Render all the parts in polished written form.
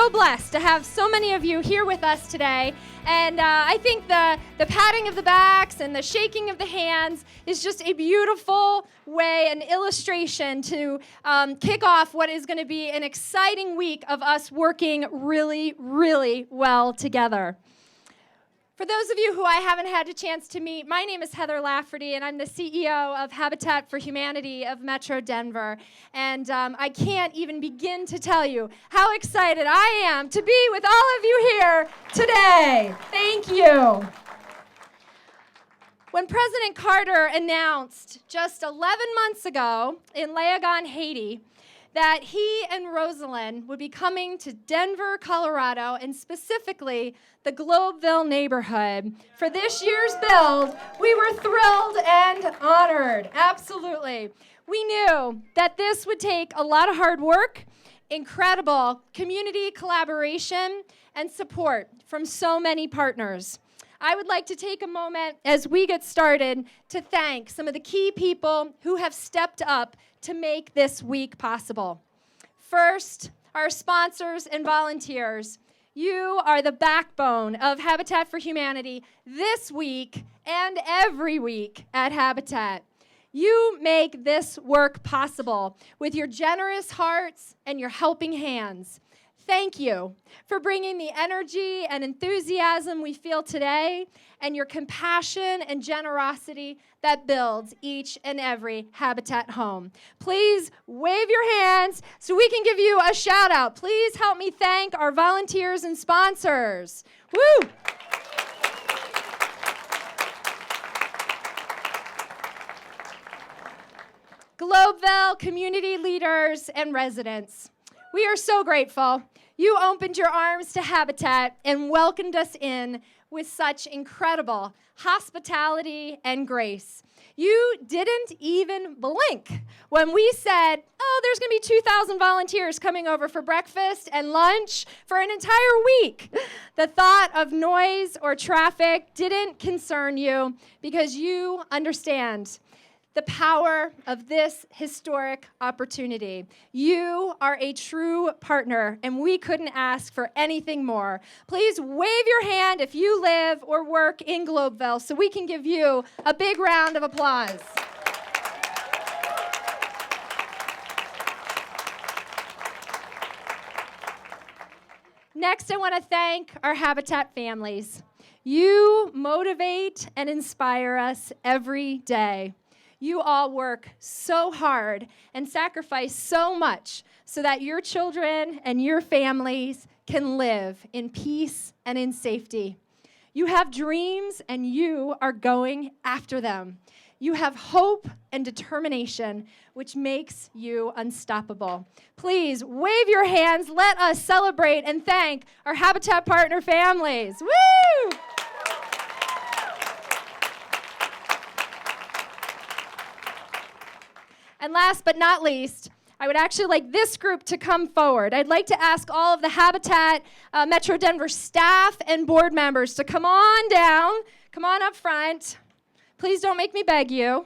so blessed to have so many of you here with us today. And I think the patting of the backs and the shaking of the hands is just a beautiful way, an illustration to kick off what is going to be an exciting week of us working really, really well together. For those of you who I haven't had a chance to meet, my name is Heather Lafferty, and I'm the CEO of Habitat for Humanity of Metro Denver. And I can't even begin to tell you how excited I am to be with all of you here today. Thank you. When President Carter announced just 11 months ago in Leogane, Haiti, that he and Rosalynn would be coming to Denver, Colorado, and specifically the Globeville neighborhood for this year's build, we were thrilled and honored. Absolutely. We knew that this would take a lot of hard work, incredible community collaboration, and support from so many partners. I would like to take a moment as we get started to thank some of the key people who have stepped up to make this week possible. First, our sponsors and volunteers. You are the backbone of Habitat for Humanity this week and every week at Habitat. You make this work possible with your generous hearts and your helping hands. Thank you for bringing the energy and enthusiasm we feel today and your compassion and generosity that builds each and every Habitat home. Please wave your hands so we can give you a shout out. Please help me thank our volunteers and sponsors. Woo! Globeville community leaders and residents. We are so grateful. You opened your arms to Habitat and welcomed us in with such incredible hospitality and grace. You didn't even blink when we said, oh, there's going to be 2,000 volunteers coming over for breakfast and lunch for an entire week. The thought of noise or traffic didn't concern you because you understand the power of this historic opportunity. You are a true partner, and we couldn't ask for anything more. Please wave your hand if you live or work in Globeville so we can give you a big round of applause. Next, I want to thank our Habitat families. You motivate and inspire us every day. You all work so hard and sacrifice so much so that your children and your families can live in peace and in safety. You have dreams and you are going after them. You have hope and determination, which makes you unstoppable. Please wave your hands. Let us celebrate and thank our Habitat partner families. Woo! And last but not least, I would actually like this group to come forward. I'd like to ask all of the Habitat Metro Denver staff and board members to come on down, come on up front. Please don't make me beg you.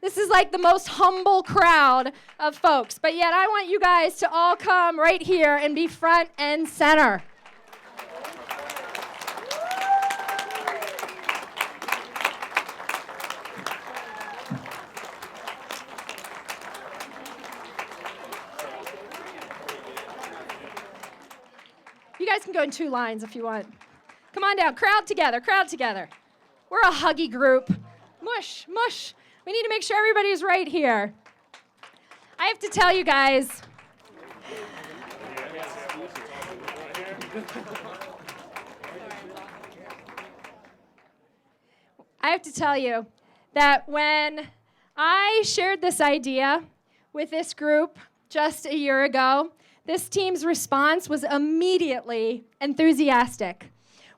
This is like the most humble crowd of folks, but yet I want you guys to all come right here and be front and center. You guys can go in two lines if you want. Come on down, crowd together, crowd together. We're a huggy group. Mush, mush. We need to make sure everybody's right here. I have to tell you guys. I have to tell you that when I shared this idea with this group just a year ago, this team's response was immediately enthusiastic.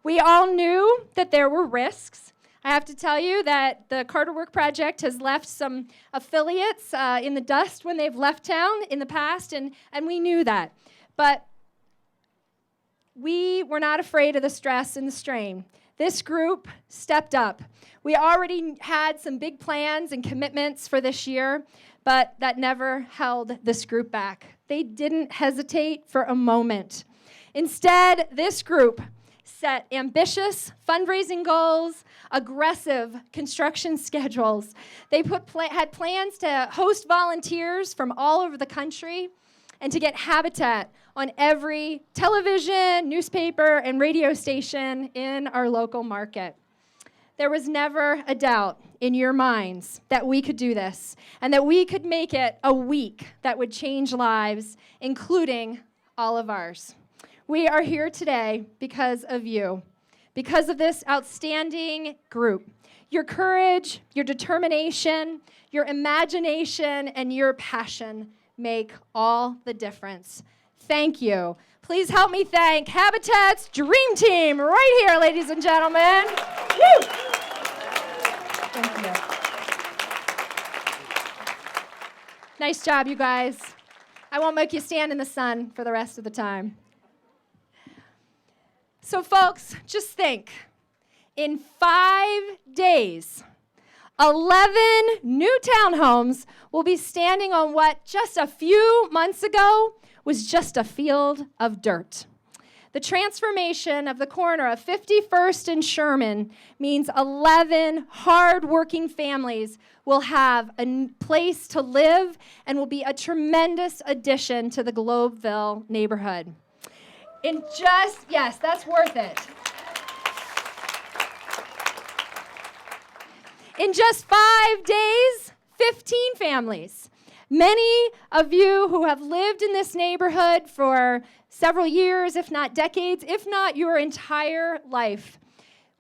We all knew that there were risks. I have to tell you that the Carter Work Project has left some affiliates in the dust when they've left town in the past, and we knew that. But we were not afraid of the stress and the strain. This group stepped up. We already had some big plans and commitments for this year, but that never held this group back. They didn't hesitate for a moment. Instead, this group set ambitious fundraising goals, aggressive construction schedules. They had plans to host volunteers from all over the country and to get habitat on every television, newspaper, and radio station in our local market. There was never a doubt in your minds that we could do this and that we could make it a week that would change lives, including all of ours. We are here today because of you, because of this outstanding group. Your courage, your determination, your imagination, and your passion make all the difference. Thank you. Please help me thank Habitat's Dream Team right here, ladies and gentlemen. Woo! Thank you. Nice job, you guys. I won't make you stand in the sun for the rest of the time. So, folks, just think. In 5 days, 11 new townhomes will be standing on what just a few months ago was just a field of dirt. The transformation of the corner of 51st and Sherman means 11 hard-working families will have a place to live and will be a tremendous addition to the Globeville neighborhood. Yes, that's worth it. In just 5 days, 15 families. Many of you who have lived in this neighborhood for several years, if not decades, if not your entire life,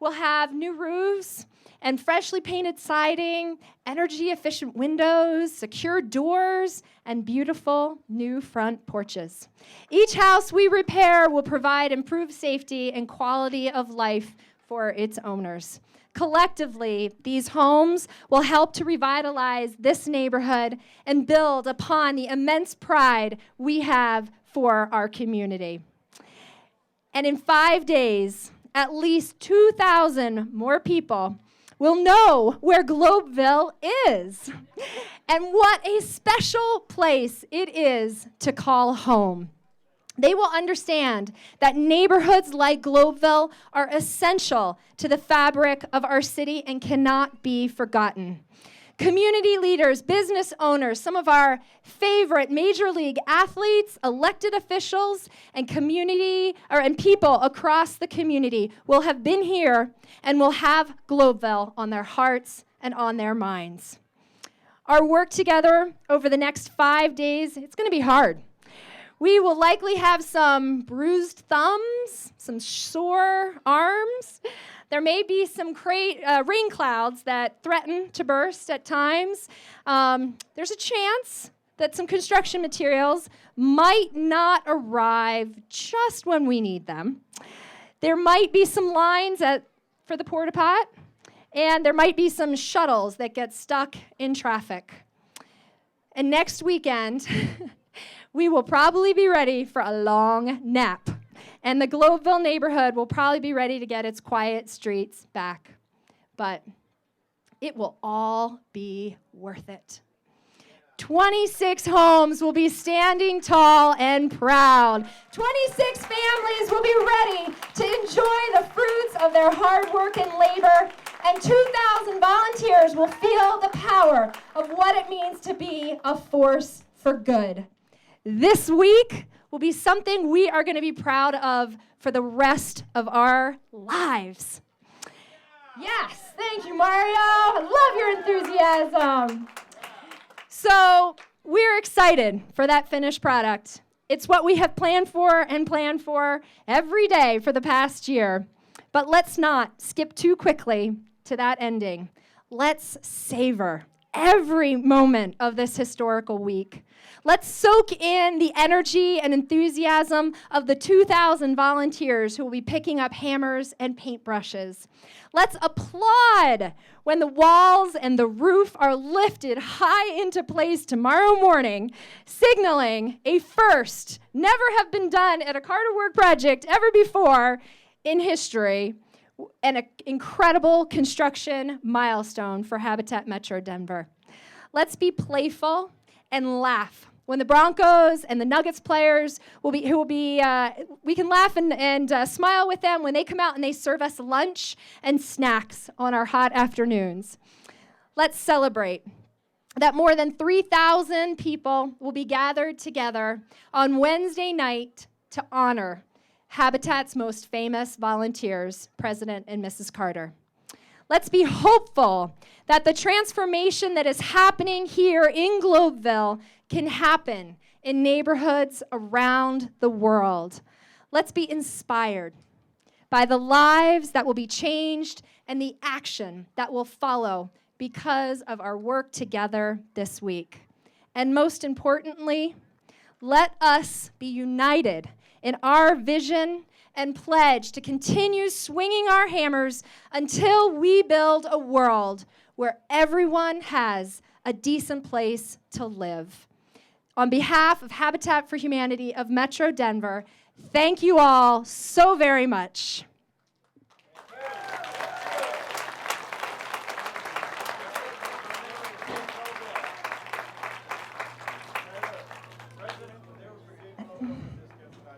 will have new roofs and freshly painted siding, energy-efficient windows, secure doors, and beautiful new front porches. Each house we repair will provide improved safety and quality of life for its owners. Collectively, these homes will help to revitalize this neighborhood and build upon the immense pride we have for our community. And in 5 days, at least 2,000 more people will know where Globeville is and what a special place it is to call home. They will understand that neighborhoods like Globeville are essential to the fabric of our city and cannot be forgotten. Community leaders, business owners, some of our favorite major league athletes, elected officials, and people across the community will have been here and will have Globeville on their hearts and on their minds. Our work together over the next 5 days, it's going to be hard. We will likely have some bruised thumbs, some sore arms. There may be some rain clouds that threaten to burst at times. There's a chance that some construction materials might not arrive just when we need them. There might be some lines for the porta pot, and there might be some shuttles that get stuck in traffic. And next weekend, we will probably be ready for a long nap, and the Globeville neighborhood will probably be ready to get its quiet streets back. But it will all be worth it. 26 homes will be standing tall and proud. 26 families will be ready to enjoy the fruits of their hard work and labor, and 2,000 volunteers will feel the power of what it means to be a force for good. This week will be something we are going to be proud of for the rest of our lives. Yes, thank you, Mario. I love your enthusiasm. So we're excited for that finished product. It's what we have planned for every day for the past year. But let's not skip too quickly to that ending. Let's savor every moment of this historical week. Let's soak in the energy and enthusiasm of the 2,000 volunteers who will be picking up hammers and paintbrushes. Let's applaud when the walls and the roof are lifted high into place tomorrow morning, signaling a first, never have been done at a Carter Work project ever before in history, and an incredible construction milestone for Habitat Metro Denver. Let's be playful and laugh when the Broncos and the Nuggets players we can laugh and smile with them when they come out and they serve us lunch and snacks on our hot afternoons. Let's celebrate that more than 3,000 people will be gathered together on Wednesday night to honor Habitat's most famous volunteers, President and Mrs. Carter. Let's be hopeful that the transformation that is happening here in Globeville can happen in neighborhoods around the world. Let's be inspired by the lives that will be changed and the action that will follow because of our work together this week. And most importantly, let us be united in our vision and pledge to continue swinging our hammers until we build a world where everyone has a decent place to live. On behalf of Habitat for Humanity of Metro Denver, thank you all so very much.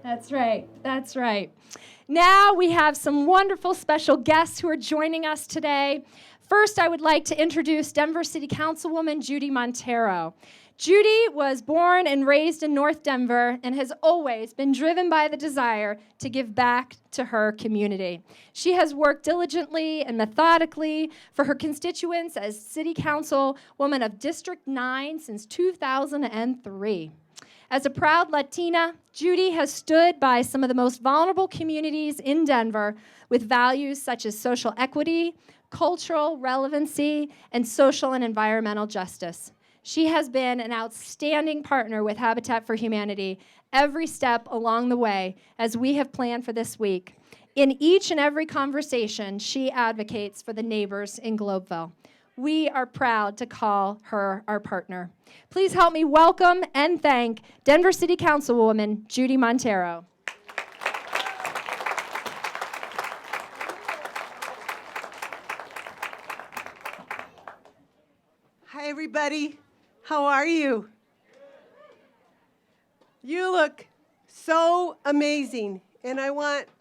That's right. That's right. Now we have some wonderful special guests who are joining us today. First, I would like to introduce Denver City Councilwoman Judy Montero. Judy was born and raised in North Denver and has always been driven by the desire to give back to her community. She has worked diligently and methodically for her constituents as City Councilwoman of District 9 since 2003. As a proud Latina, Judy has stood by some of the most vulnerable communities in Denver with values such as social equity, cultural relevancy, and social and environmental justice. She has been an outstanding partner with Habitat for Humanity every step along the way as we have planned for this week. In each and every conversation, she advocates for the neighbors in Globeville. We are proud to call her our partner. Please help me welcome and thank Denver City Councilwoman Judy Montero. Hi, everybody. How are you? You look so amazing. And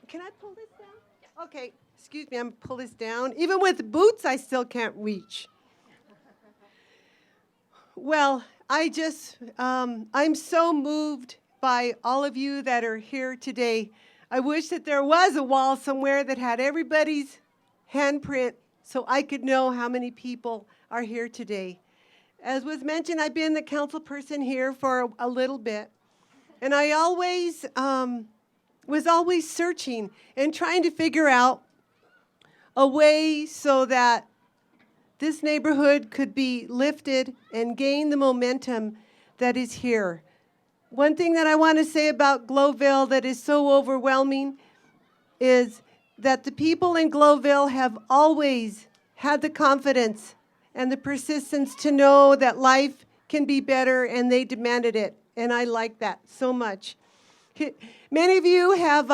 can I pull this down? Okay, excuse me, I'm gonna pull this down. Even with boots, I still can't reach. Well, I'm so moved by all of you that are here today. I wish that there was a wall somewhere that had everybody's handprint so I could know how many people are here today. As was mentioned, I've been the council person here for a little bit, and I was always searching and trying to figure out a way so that this neighborhood could be lifted and gain the momentum that is here. One thing that I want to say about Globeville that is so overwhelming is that the people in Globeville have always had the confidence and the persistence to know that life can be better, and they demanded it, and I like that so much. Many of you have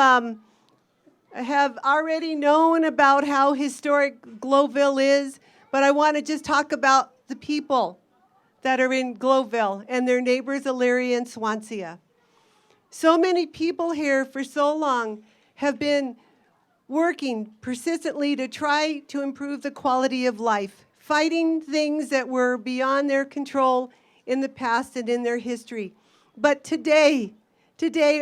already known about how historic Globeville is, but I want to just talk about the people that are in Globeville and their neighbors, Elyria and Swansea. So many people here for so long have been working persistently to try to improve the quality of life, fighting things that were beyond their control in the past and in their history. But today,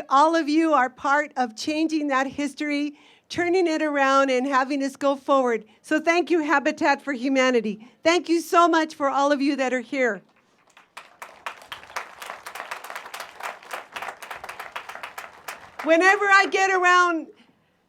all of you are part of changing that history, turning it around, and having us go forward. So thank you, Habitat for Humanity. Thank you so much for all of you that are here. Whenever I get around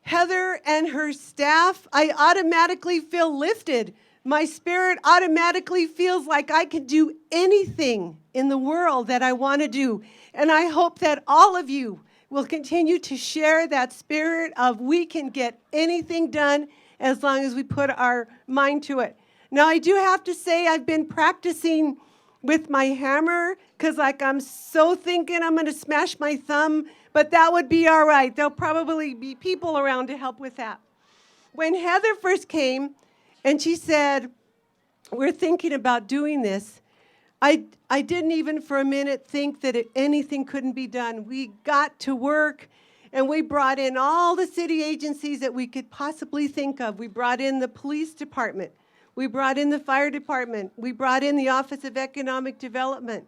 Heather and her staff, I automatically feel lifted. My spirit automatically feels like I can do anything in the world that I want to do. And I hope that all of you will continue to share that spirit of we can get anything done as long as we put our mind to it. Now, I do have to say I've been practicing with my hammer because I'm so thinking I'm going to smash my thumb, but that would be all right. There'll probably be people around to help with that. When Heather first came and she said, we're thinking about doing this, I didn't even for a minute think that anything couldn't be done. We got to work, and we brought in all the city agencies that we could possibly think of. We brought in the police department. We brought in the fire department. We brought in the Office of Economic Development.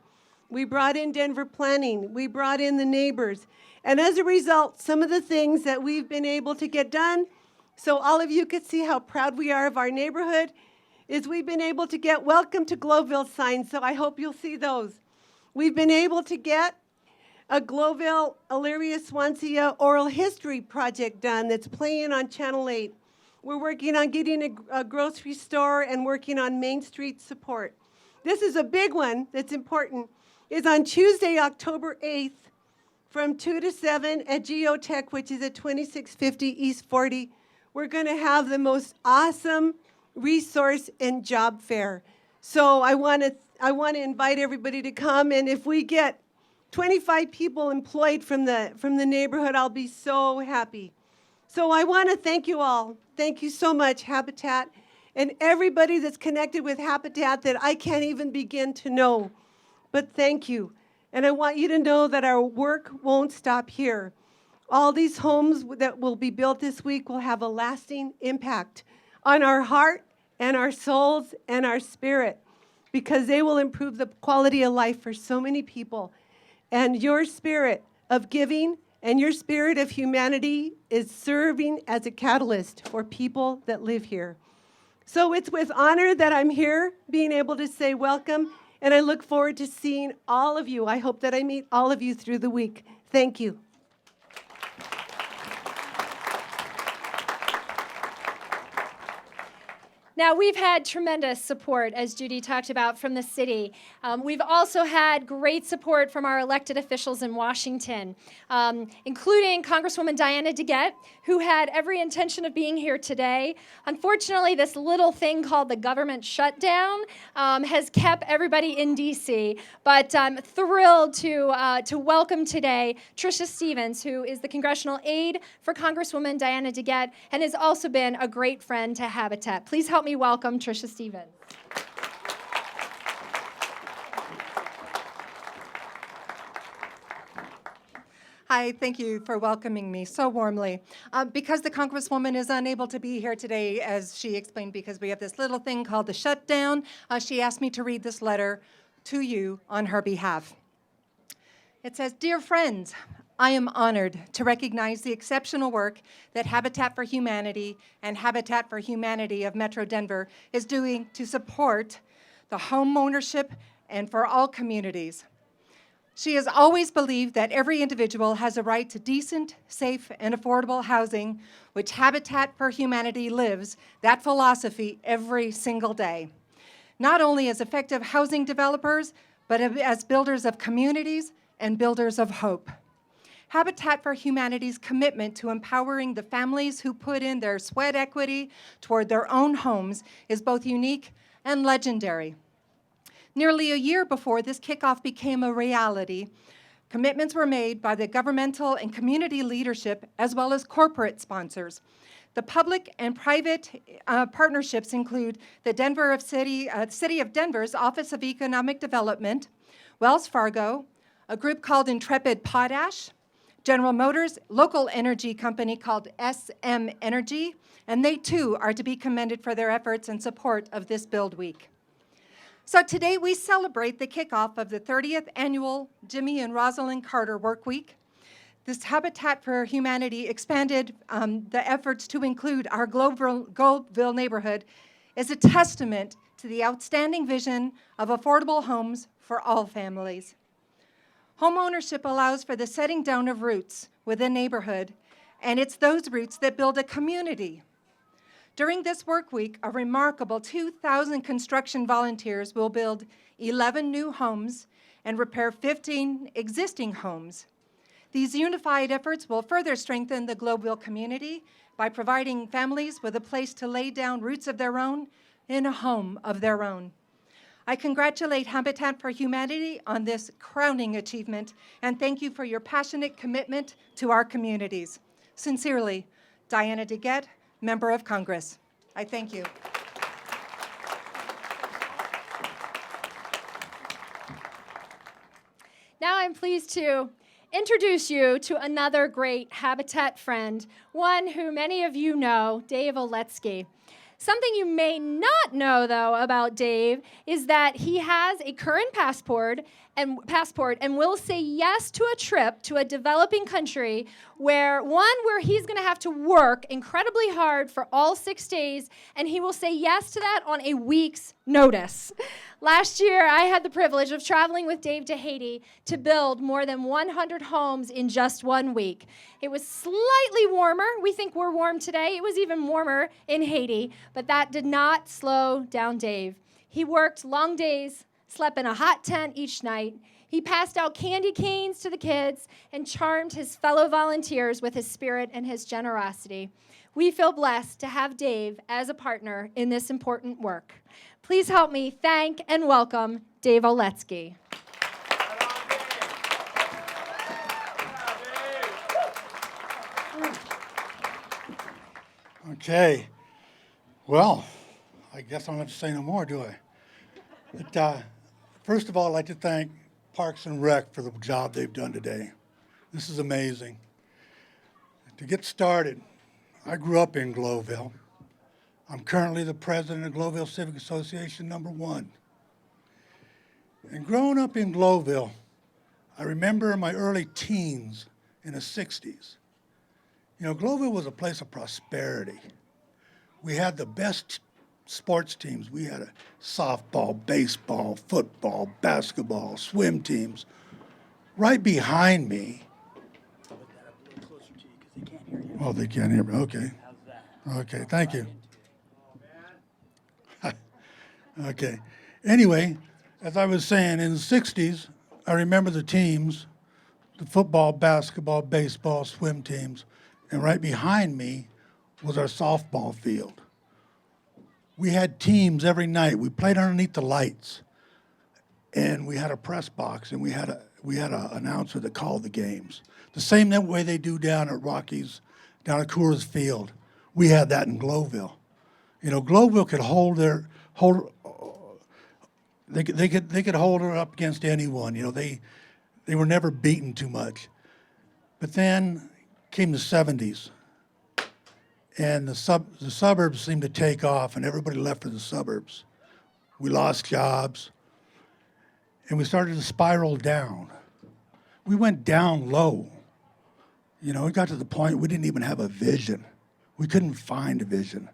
We brought in Denver Planning. We brought in the neighbors. And as a result, some of the things that we've been able to get done, so all of you could see how proud we are of our neighborhood, is we've been able to get welcome to Globeville signs, so I hope you'll see those. We've been able to get a Globeville Elyria Swansea oral history project done that's playing on Channel 8. We're working on getting a grocery store and working on Main Street support. This is a big one that's important. It's on Tuesday, October 8th, from 2 to 7 at Geotech, which is at 2650 East 40. We're going to have the most awesome resource and job fair. So I want to invite everybody to come, and if we get 25 people employed from the neighborhood, I'll be so happy. So I want to thank you all. Thank you so much, Habitat, and everybody that's connected with Habitat that I can't even begin to know. But thank you. And I want you to know that our work won't stop here. All these homes that will be built this week will have a lasting impact on our heart and our souls and our spirit, because they will improve the quality of life for so many people. And your spirit of giving and your spirit of humanity is serving as a catalyst for people that live here. So it's with honor that I'm here, being able to say welcome, and I look forward to seeing all of you. I hope that I meet all of you through the week. Thank you. Now, we've had tremendous support, as Judy talked about, from the city. We've also had great support from our elected officials in Washington, including Congresswoman Diana DeGette, who had every intention of being here today. Unfortunately, this little thing called the government shutdown has kept everybody in D.C., but I'm thrilled to welcome today Tricia Stevens, who is the congressional aide for Congresswoman Diana DeGette and has also been a great friend to Habitat. Please help me welcome Tricia Stevens. Hi, thank you for welcoming me so warmly. Because the Congresswoman is unable to be here today, as she explained, because we have this little thing called the shutdown, she asked me to read this letter to you on her behalf. It says, "Dear friends, I am honored to recognize the exceptional work that Habitat for Humanity and Habitat for Humanity of Metro Denver is doing to support the home ownership and for all communities. She has always believed that every individual has a right to decent, safe, and affordable housing, which Habitat for Humanity lives that philosophy every single day, not only as effective housing developers, but as builders of communities and builders of hope. Habitat for Humanity's commitment to empowering the families who put in their sweat equity toward their own homes is both unique and legendary. Nearly a year before this kickoff became a reality, commitments were made by the governmental and community leadership as well as corporate sponsors. The public and private partnerships include the City of Denver's Office of Economic Development, Wells Fargo, a group called Intrepid Potash, General Motors, local energy company called SM Energy, and they too are to be commended for their efforts and support of this Build Week. So today we celebrate the kickoff of the 30th Annual Jimmy and Rosalynn Carter Work Week. This Habitat for Humanity expanded the efforts to include our Globeville neighborhood is a testament to the outstanding vision of affordable homes for all families. Homeownership allows for the setting down of roots within a neighborhood, and it's those roots that build a community. During this work week, a remarkable 2,000 construction volunteers will build 11 new homes and repair 15 existing homes. These unified efforts will further strengthen the Globeville community by providing families with a place to lay down roots of their own in a home of their own. I congratulate Habitat for Humanity on this crowning achievement, and thank you for your passionate commitment to our communities. Sincerely, Diana DeGette, Member of Congress. I thank you. Now I'm pleased to introduce you to another great Habitat friend, one who many of you know, Dave Oletsky. Something you may not know, though, about Dave is that he has a current passport and will say yes to a trip to a developing country where he's going to have to work incredibly hard for all 6 days, and he will say yes to that on a week's notice. Last year, I had the privilege of traveling with Dave to Haiti to build more than 100 homes in just 1 week. It was slightly warmer. We think we're warm today. It was even warmer in Haiti, but that did not slow down Dave. He worked long days, slept in a hot tent each night. He passed out candy canes to the kids and charmed his fellow volunteers with his spirit and his generosity. We feel blessed to have Dave as a partner in this important work. Please help me thank and welcome Dave Oletsky. Okay. Well, I guess I don't have to say no more, do I? But, first of all, I'd like to thank Parks and Rec for the job they've done today. This is amazing. To get started, I grew up in Globeville. I'm currently the president of Globeville Civic Association #1. And growing up in Globeville, I remember my early teens in the 60s. You know, Globeville was a place of prosperity. We had the best sports teams. We had a softball, baseball, football, basketball, swim teams. Right behind me. Oh, they can't hear me. Okay. Okay, thank you. Okay. Anyway, as I was saying, in the 60s, I remember the teams, the football, basketball, baseball, swim teams, and right behind me was our softball field. We had teams every night. We played underneath the lights, and we had a press box, and we had an announcer that called the games. The same way they do down at Rockies, down at Coors Field. We had that in Globeville. You know, Globeville could they could hold her up against anyone. You know, they were never beaten too much. But then came the 70s. And the suburbs seemed to take off, and everybody left for the suburbs. We lost jobs, and we started to spiral down. We went down low. You know, it got to the point we didn't even have a vision. We couldn't find a vision.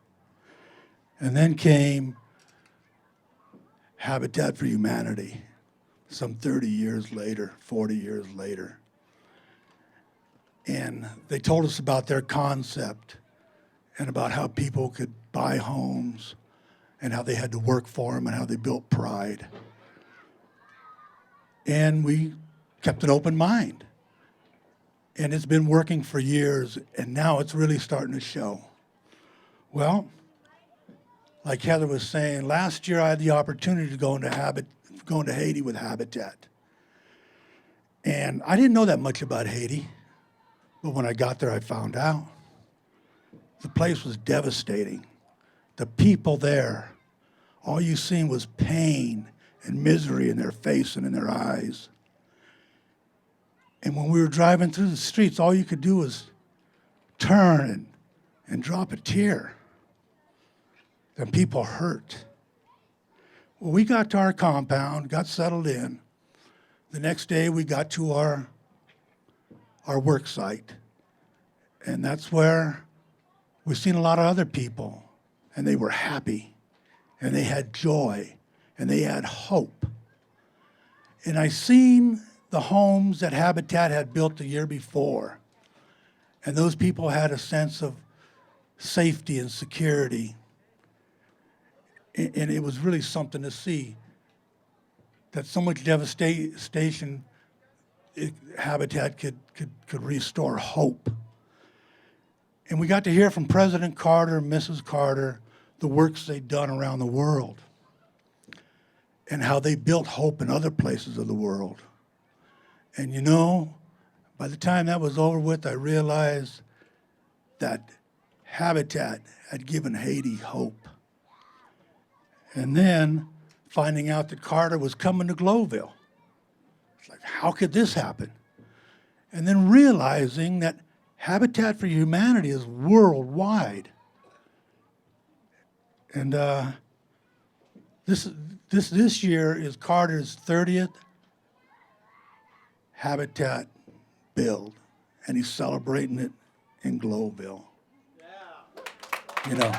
And then came Habitat for Humanity, some 30 years later, 40 years later. And they told us about their concept, and about how people could buy homes and how they had to work for them and how they built pride. And we kept an open mind. And it's been working for years, and now it's really starting to show. Well, like Heather was saying, last year I had the opportunity to go into Haiti with Habitat. And I didn't know that much about Haiti, but when I got there, I found out. The place was devastating. The people there, all you seen was pain and misery in their face and in their eyes. And when we were driving through the streets, all you could do was turn and drop a tear. The people hurt. Well, we got to our compound, got settled in. The next day, we got to our work site. And that's where we've seen a lot of other people, and they were happy, and they had joy, and they had hope. And I seen the homes that Habitat had built the year before, and those people had a sense of safety and security. And it was really something to see that so much devastation, Habitat could restore hope. And we got to hear from President Carter and Mrs. Carter the works they'd done around the world and how they built hope in other places of the world. And you know, by the time that was over with, I realized that Habitat had given Haiti hope. And then finding out that Carter was coming to Globeville. It's like, how could this happen? And then realizing that Habitat for Humanity is worldwide. And this year is Carter's 30th Habitat build, and he's celebrating it in Globeville. Yeah. You know,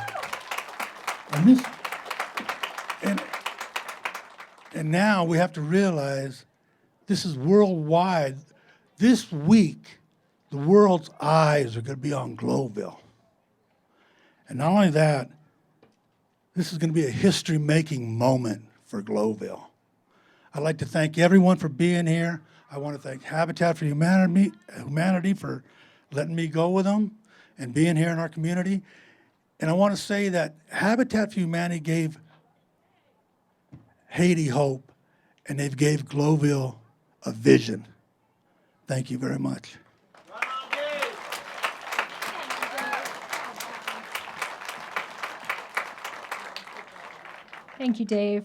and now we have to realize this is worldwide. This week, the world's eyes are going to be on Globeville. And not only that, this is going to be a history-making moment for Globeville. I'd like to thank everyone for being here. I want to thank Habitat for Humanity for letting me go with them and being here in our community. And I want to say that Habitat for Humanity gave Haiti hope, and they've gave Globeville a vision. Thank you very much. Thank you, Dave.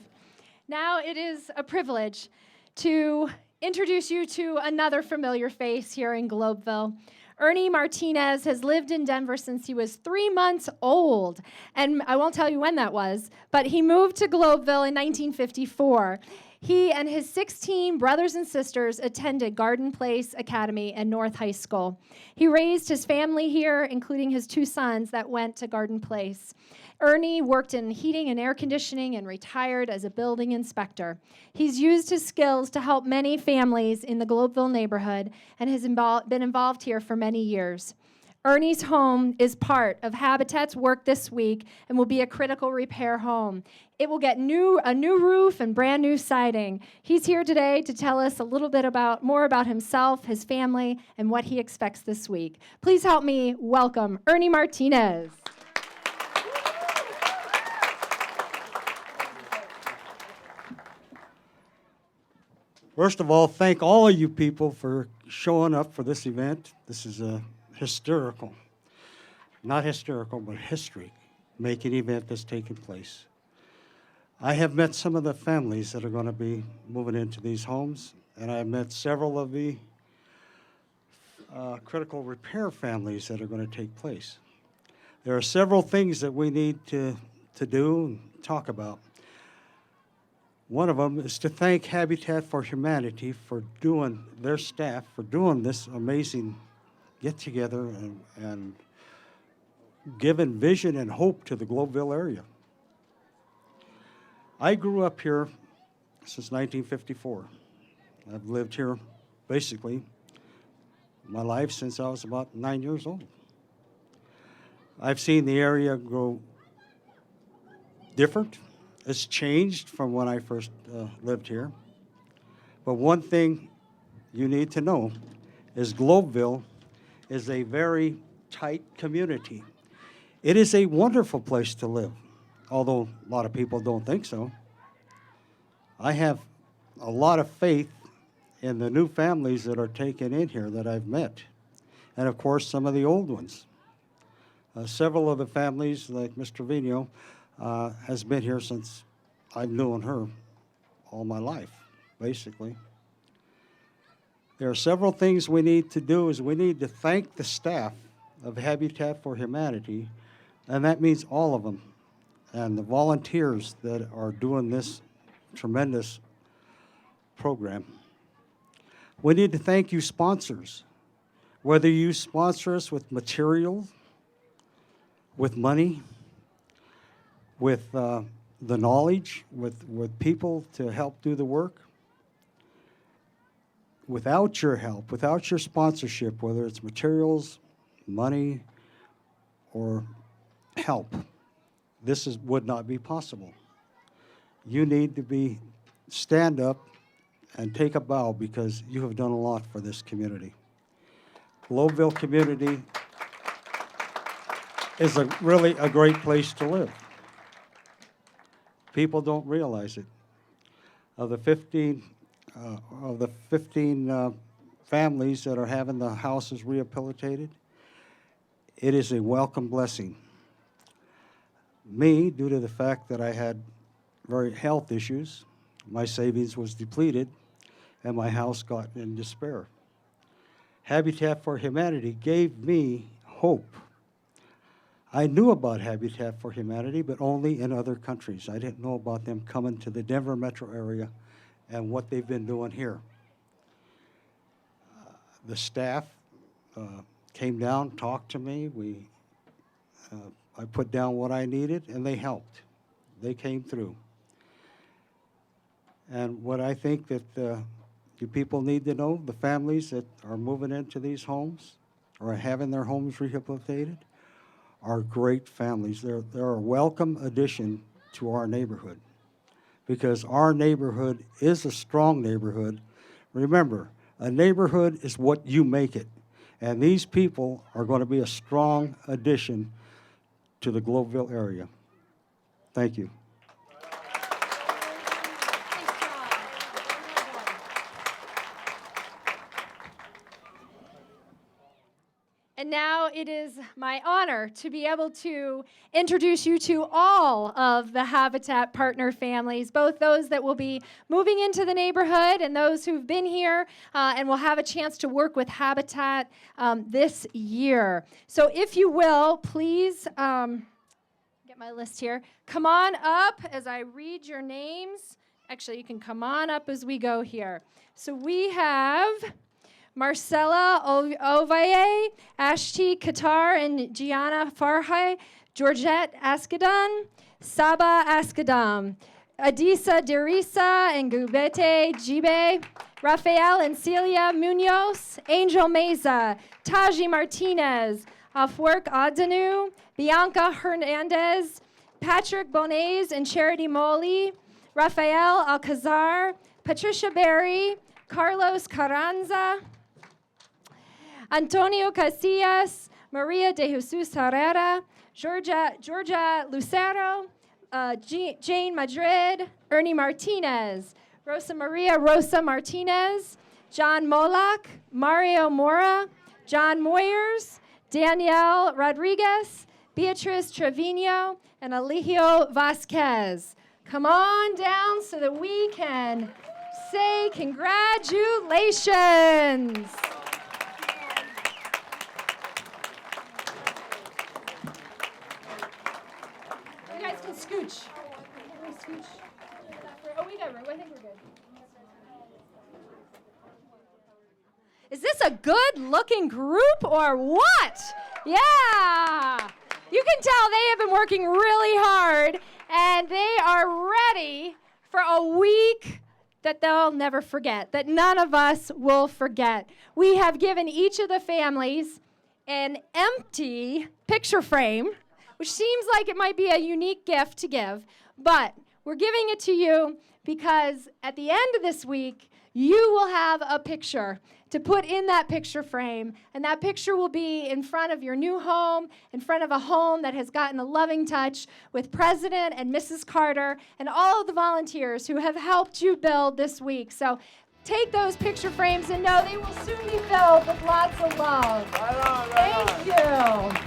Now it is a privilege to introduce you to another familiar face here in Globeville. Ernie Martinez has lived in Denver since he was 3 months old, and I won't tell you when that was, but he moved to Globeville in 1954. He and his 16 brothers and sisters attended Garden Place Academy and North High School. He raised his family here, including his 2 sons that went to Garden Place. Ernie worked in heating and air conditioning and retired as a building inspector. He's used his skills to help many families in the Globeville neighborhood and has been involved here for many years. Ernie's home is part of Habitat's work this week and will be a critical repair home. It will get a new roof and brand new siding. He's here today to tell us a little bit more about himself, his family, and what he expects this week. Please help me welcome Ernie Martinez. First of all, thank all of you people for showing up for this event. This is a not hysterical, but history-making event that's taking place. I have met some of the families that are going to be moving into these homes, and I have met several of the critical repair families that are going to take place. There are several things that we need to do and talk about. One of them is to thank Habitat for Humanity for doing, their staff, for doing this amazing get-together and giving vision and hope to the Globeville area. I grew up here since 1954. I've lived here basically my life since I was about 9 years old. I've seen the area grow different. It's changed from when I first lived here. But one thing you need to know is Globeville is a very tight community. It is a wonderful place to live, although a lot of people don't think so. I have a lot of faith in the new families that are taken in here that I've met, and of course some of the old ones. Several of the families, like Mr. Vino, has been here since I've known her all my life, basically. There are several things we need to do. We need to thank the staff of Habitat for Humanity, and that means all of them, and the volunteers that are doing this tremendous program. We need to thank you sponsors, whether you sponsor us with material, with money, with the knowledge, with people to help do the work. Without your help, without your sponsorship, whether it's materials, money, or help, would not be possible. You need to stand up and take a bow because you have done a lot for this community. Globeville community is really a great place to live. People don't realize it. Of the 15 families that are having the houses rehabilitated, it is a welcome blessing. Me, due to the fact that I had very health issues, my savings was depleted, and my house got in despair. Habitat for Humanity gave me hope. I knew about Habitat for Humanity, but only in other countries. I didn't know about them coming to the Denver metro area and what they've been doing here. The staff came down, talked to me. I put down what I needed, and they helped. They came through. And what I think that you people need to know, the families that are moving into these homes or having their homes rehabilitated, are great families. They're a welcome addition to our neighborhood because our neighborhood is a strong neighborhood. Remember, a neighborhood is what you make it, and these people are going to be a strong addition to the Globeville area. Thank you. And now it is my honor to be able to introduce you to all of the Habitat partner families, both those that will be moving into the neighborhood and those who've been here and will have a chance to work with Habitat this year. So if you will, please get my list here. Come on up as I read your names. Actually, you can come on up as we go here. So we have Marcella Ovaye, Ashti Qatar and Gianna Farhai, Georgette Askadon, Saba Askadam, Adisa Derisa and Gubete Jibe, Rafael and Celia Munoz, Angel Meza, Taji Martinez, Afwerk Adanu, Bianca Hernandez, Patrick Bonays and Charity Molly, Rafael Alcazar, Patricia Berry, Carlos Carranza, Antonio Casillas, Maria de Jesus Herrera, Georgia Lucero, Jane Madrid, Ernie Martinez, Rosa Martinez, John Moloch, Mario Mora, John Moyers, Danielle Rodriguez, Beatriz Trevino, and Eligio Vasquez. Come on down so that we can say congratulations. You guys can scooch. Can we scooch? Oh, we got room. I think we're good. Is this a good-looking group or what? Yeah. You can tell they have been working really hard, and they are ready for a week that they'll never forget, that none of us will forget. We have given each of the families an empty picture frame, which seems like it might be a unique gift to give, but we're giving it to you because at the end of this week, you will have a picture to put in that picture frame, and that picture will be in front of your new home, in front of a home that has gotten a loving touch with President and Mrs. Carter and all of the volunteers who have helped you build this week. So take those picture frames and know they will soon be filled with lots of love. Thank you.